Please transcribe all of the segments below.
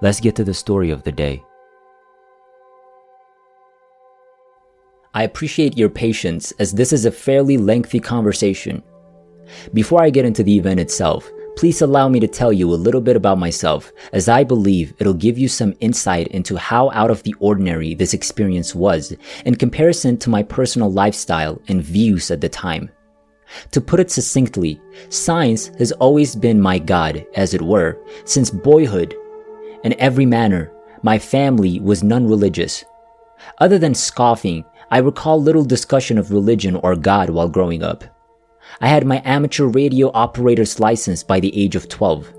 Let's get to the story of the day. I appreciate your patience as this is a fairly lengthy conversation. Before I get into the event itself, please allow me to tell you a little bit about myself, as I believe it'll give you some insight into how out of the ordinary this experience was in comparison to my personal lifestyle and views at the time. To put it succinctly, science has always been my god, as it were, since boyhood. In every manner, my family was non-religious. Other than scoffing, I recall little discussion of religion or God while growing up. I had my amateur radio operator's license by the age of 12.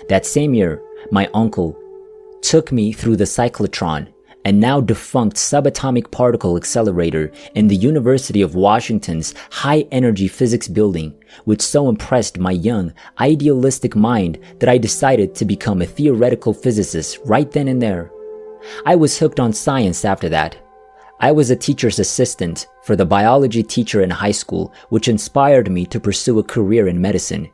That same year, my uncle took me through the cyclotron and now defunct subatomic particle accelerator in the University of Washington's high-energy physics building, which so impressed my young, idealistic mind that I decided to become a theoretical physicist right then and there. I was hooked on science after that. I was a teacher's assistant for the biology teacher in high school, which inspired me to pursue a career in medicine.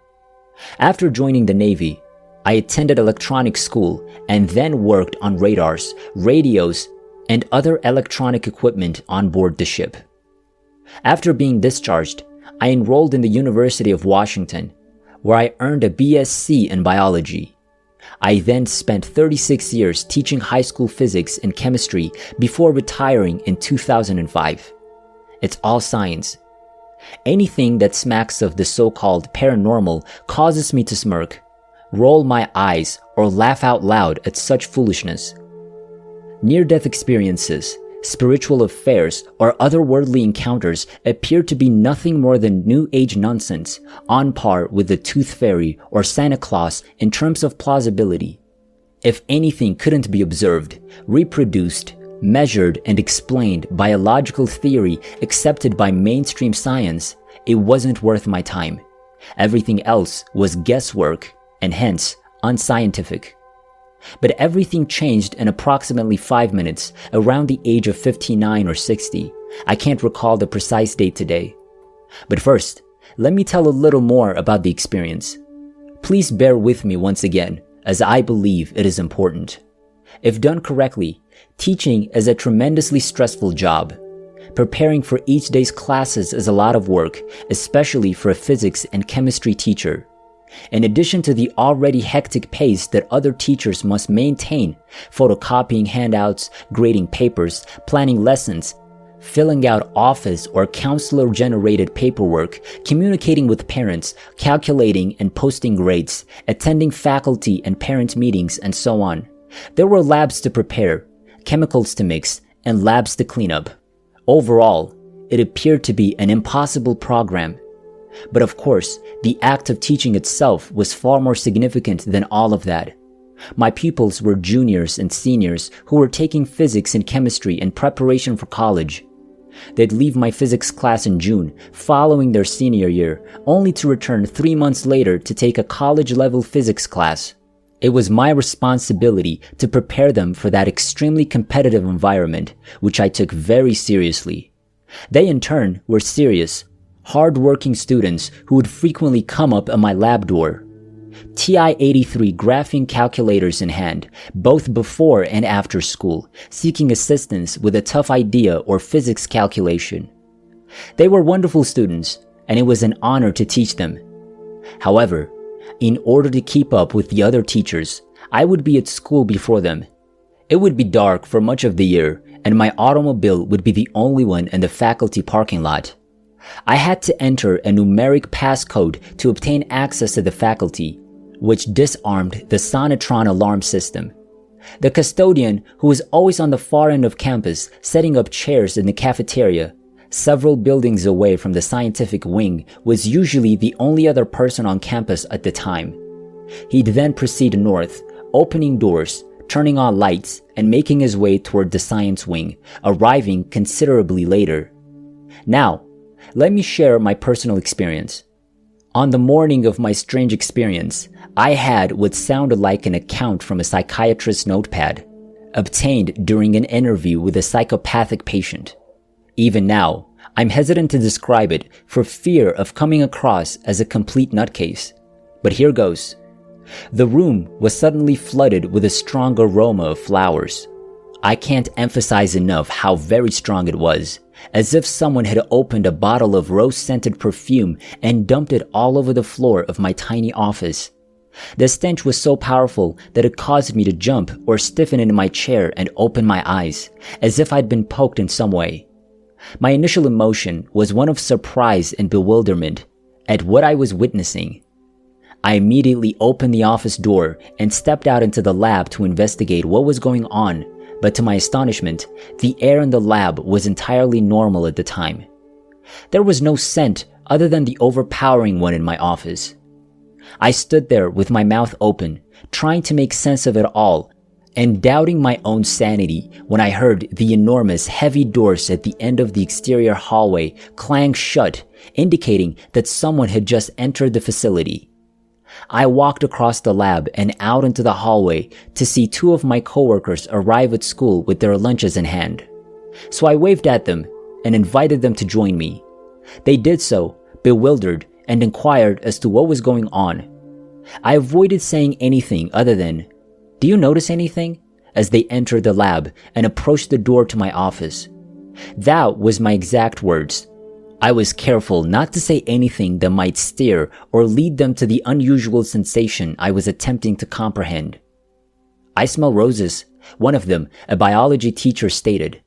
After joining the Navy, I attended electronics school and then worked on radars, radios, and other electronic equipment on board the ship. After being discharged, I enrolled in the University of Washington, where I earned a BSc in biology. I then spent 36 years teaching high school physics and chemistry before retiring in 2005. It's all science. Anything that smacks of the so-called paranormal causes me to smirk, roll my eyes, or laugh out loud at such foolishness. Near-death experiences, spiritual affairs, or otherworldly encounters appear to be nothing more than New Age nonsense, on par with the Tooth Fairy or Santa Claus in terms of plausibility. If anything couldn't be observed, reproduced, measured, and explained by a logical theory accepted by mainstream science, it wasn't worth my time. Everything else was guesswork and hence unscientific. But everything changed in approximately 5 minutes, around the age of 59 or 60. I can't recall the precise date today. But first, let me tell a little more about the experience. Please bear with me once again, as I believe it is important. If done correctly, teaching is a tremendously stressful job. Preparing for each day's classes is a lot of work, especially for a physics and chemistry teacher. In addition to the already hectic pace that other teachers must maintain, photocopying handouts, grading papers, planning lessons, filling out office or counselor-generated paperwork, communicating with parents, calculating and posting grades, attending faculty and parent meetings, and so on. There were labs to prepare, chemicals to mix, and labs to clean up. Overall, it appeared to be an impossible program. But of course, the act of teaching itself was far more significant than all of that. My pupils were juniors and seniors who were taking physics and chemistry in preparation for college. They'd leave my physics class in June, following their senior year, only to return 3 months later to take a college-level physics class. It was my responsibility to prepare them for that extremely competitive environment, which I took very seriously. They in turn were serious, hard-working students who would frequently come up at my lab door. TI-83 graphing calculators in hand, both before and after school, seeking assistance with a tough idea or physics calculation. They were wonderful students, and it was an honor to teach them. However, in order to keep up with the other teachers, I would be at school before them. It would be dark for much of the year, and my automobile would be the only one in the faculty parking lot. I had to enter a numeric passcode to obtain access to the faculty, which disarmed the Sonatron alarm system. The custodian, who was always on the far end of campus setting up chairs in the cafeteria, several buildings away from the scientific wing, was usually the only other person on campus at the time. He'd then proceed north, opening doors, turning on lights, and making his way toward the science wing, arriving considerably later. Now, let me share my personal experience. On the morning of my strange experience, I had what sounded like an account from a psychiatrist's notepad, obtained during an interview with a psychopathic patient. Even now, I'm hesitant to describe it for fear of coming across as a complete nutcase. But here goes. The room was suddenly flooded with a strong aroma of flowers. I can't emphasize enough how very strong it was, as if someone had opened a bottle of rose-scented perfume and dumped it all over the floor of my tiny office. The stench was so powerful that it caused me to jump or stiffen in my chair and open my eyes, as if I'd been poked in some way. My initial emotion was one of surprise and bewilderment at what I was witnessing. I immediately opened the office door and stepped out into the lab to investigate what was going on, but to my astonishment, the air in the lab was entirely normal at the time. There was no scent other than the overpowering one in my office. I stood there with my mouth open, trying to make sense of it all, and doubting my own sanity when I heard the enormous, heavy doors at the end of the exterior hallway clang shut, indicating that someone had just entered the facility. I walked across the lab and out into the hallway to see two of my coworkers arrive at school with their lunches in hand. So I waved at them and invited them to join me. They did so, bewildered, and inquired as to what was going on. I avoided saying anything other than, "Do you notice anything?" as they entered the lab and approached the door to my office. That was my exact words. I was careful not to say anything that might steer or lead them to the unusual sensation I was attempting to comprehend. "I smell roses," one of them, a biology teacher, stated.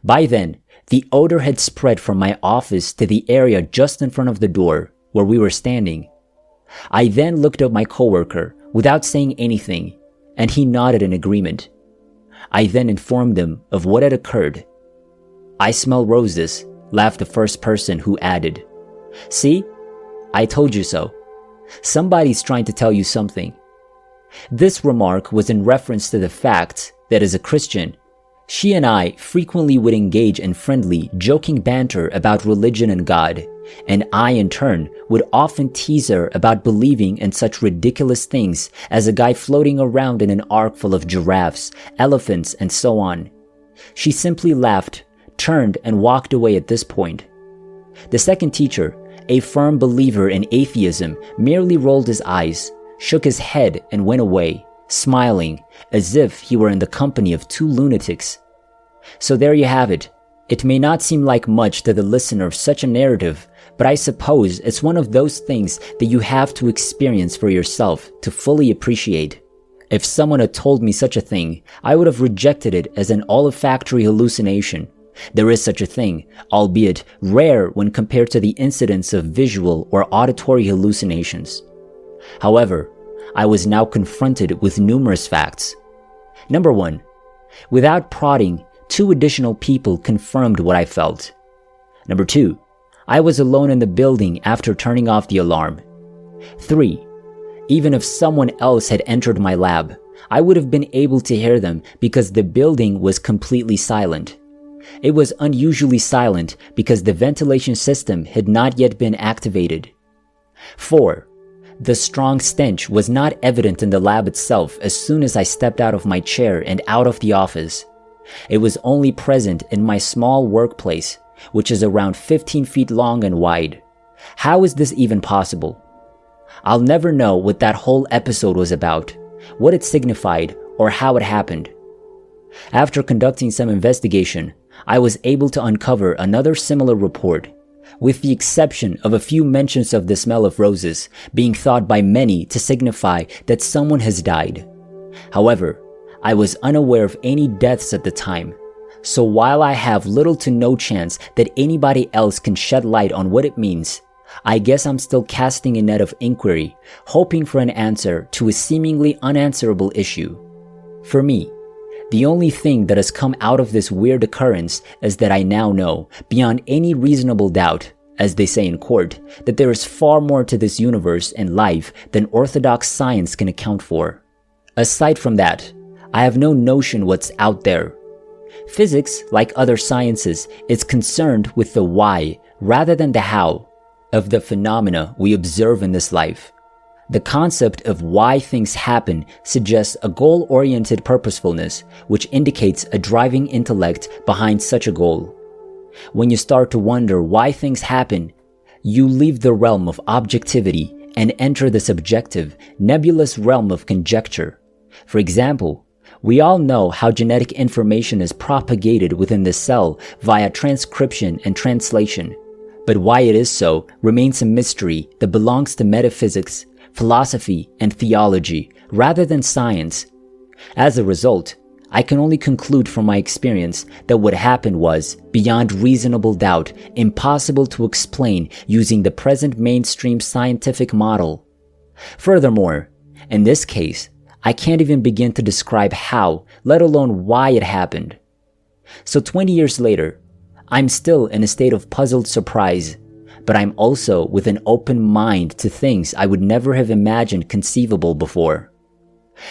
By then, the odor had spread from my office to the area just in front of the door, where we were standing. I then looked at my coworker without saying anything, and he nodded in agreement. I then informed them of what had occurred. "I smell roses," laughed the first person, who added, "See? I told you so. Somebody's trying to tell you something." This remark was in reference to the fact that as a Christian, she and I frequently would engage in friendly, joking banter about religion and God, and I in turn would often tease her about believing in such ridiculous things as a guy floating around in an ark full of giraffes, elephants, and so on. She simply laughed, turned, and walked away at this point. The second teacher, a firm believer in atheism, merely rolled his eyes, shook his head, and went away, smiling as if he were in the company of two lunatics. So there you have it. It may not seem like much to the listener of such a narrative, but I suppose it's one of those things that you have to experience for yourself to fully appreciate. If someone had told me such a thing, I would have rejected it as an olfactory hallucination. There is such a thing, albeit rare when compared to the incidence of visual or auditory hallucinations. However, I was now confronted with numerous facts. Number 1. Without prodding, 2 additional people confirmed what I felt. Number 2. I was alone in the building after turning off the alarm. 3. Even if someone else had entered my lab, I would have been able to hear them because the building was completely silent. It was unusually silent because the ventilation system had not yet been activated. 4. The strong stench was not evident in the lab itself as soon as I stepped out of my chair and out of the office. It was only present in my small workplace, which is around 15 feet long and wide. How is this even possible? I'll never know what that whole episode was about, what it signified, or how it happened. After conducting some investigation, I was able to uncover another similar report, with the exception of a few mentions of the smell of roses being thought by many to signify that someone has died. However, I was unaware of any deaths at the time, so while I have little to no chance that anybody else can shed light on what it means, I guess I'm still casting a net of inquiry, hoping for an answer to a seemingly unanswerable issue. For me, the only thing that has come out of this weird occurrence is that I now know, beyond any reasonable doubt, as they say in court, that there is far more to this universe and life than orthodox science can account for. Aside from that, I have no notion what's out there. Physics, like other sciences, is concerned with the why rather than the how of the phenomena we observe in this life. The concept of why things happen suggests a goal-oriented purposefulness, which indicates a driving intellect behind such a goal. When you start to wonder why things happen, you leave the realm of objectivity and enter the subjective, nebulous realm of conjecture. For example, we all know how genetic information is propagated within the cell via transcription and translation, but why it is so remains a mystery that belongs to metaphysics, philosophy, and theology rather than science. As a result, I can only conclude from my experience that what happened was, beyond reasonable doubt, impossible to explain using the present mainstream scientific model. Furthermore, in this case, I can't even begin to describe how, let alone why it happened. So 20 years later, I'm still in a state of puzzled surprise, but I'm also with an open mind to things I would never have imagined conceivable before.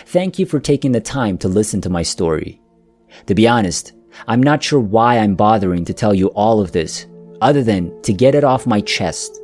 Thank you for taking the time to listen to my story. To be honest, I'm not sure why I'm bothering to tell you all of this, other than to get it off my chest.